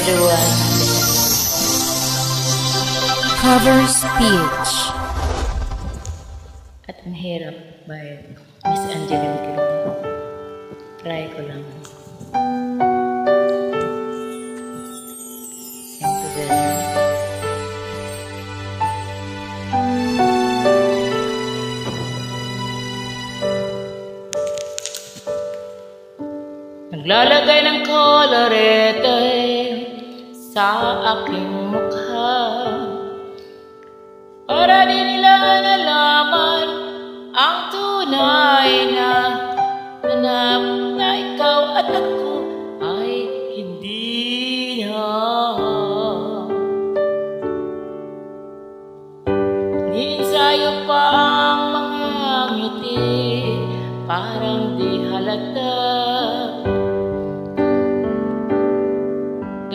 everyone. Cover speech. At ang hirap by Miss Angeline Quirino. Try ko lang. Sing together. Naglalagay ng kolorete sa aking mukha para di nila nalaman ang tunay na ganap na ikaw at ako ay hindi na. Ni-ensayo pa ang mga ngiti, parang di halata.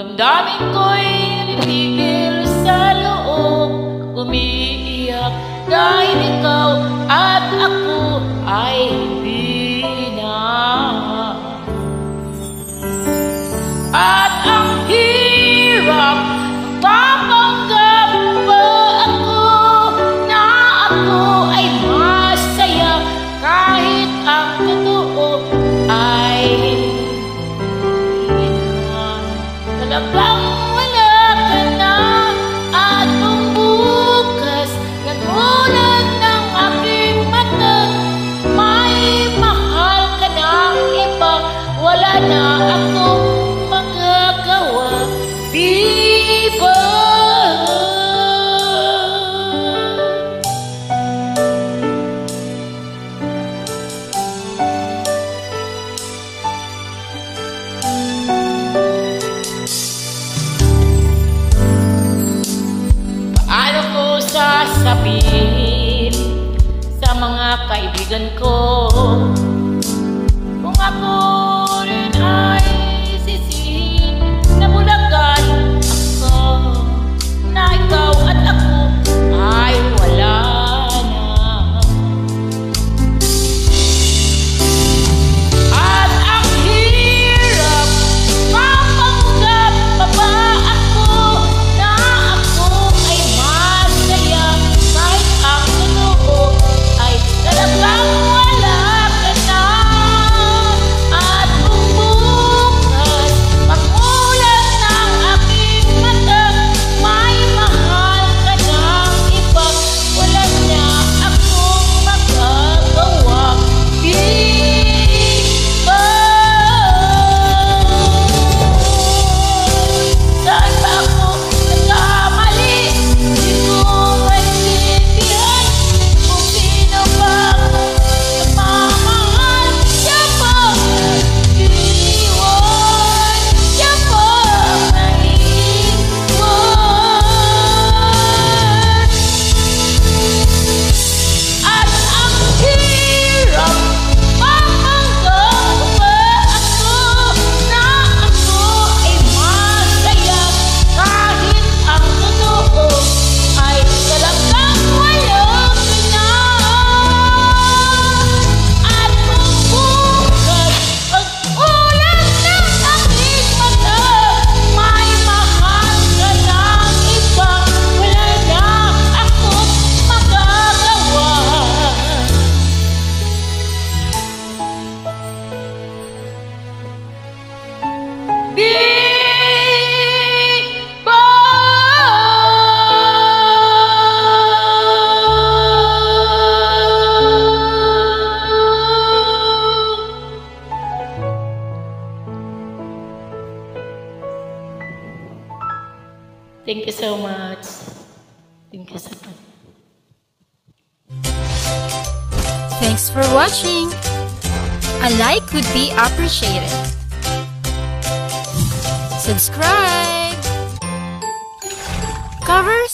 Damdamin ko'y nilipigil sa loob, umiiyak dahil ikaw at ako ay hindi na. At ang hirap, papanggap pa ako na ako ay masaya kahit ang totoo ay talagang wala ka na. At kung bukas nagulat ng aking mata, may mahal ka ng iba, wala na akong magagawa, di ba? Paano ko sasabihin sa mga kaibigan ko kung ako rin ay sisihin na bulagan ako, na ikaw at ako ay wala na. At ang hirap, mapanggap pa ba ako na ako ay masaya kahit ang totoo ay talagang wala ka na. At kung bukas pagmulat ng aking mata, may mahal ka ng iba, wala na akong magagawa, di ba? Saan ba ako nagkamali? Di ko maintindihan kung sino ba nagmamahal. Siya ba iniwan? Siya ba naiwan? At ang hirap, papanggap pa ako na ako ay masaya kahit ang totoo ay talagang wala ka na. At kung bukas pag-ulan ng aking mata, may mahal ka ng iba, wala na akong magagawa, di ba? Thank you so much. Thank you so much. Thanks for watching. A like would be appreciated. Subscribe. Cover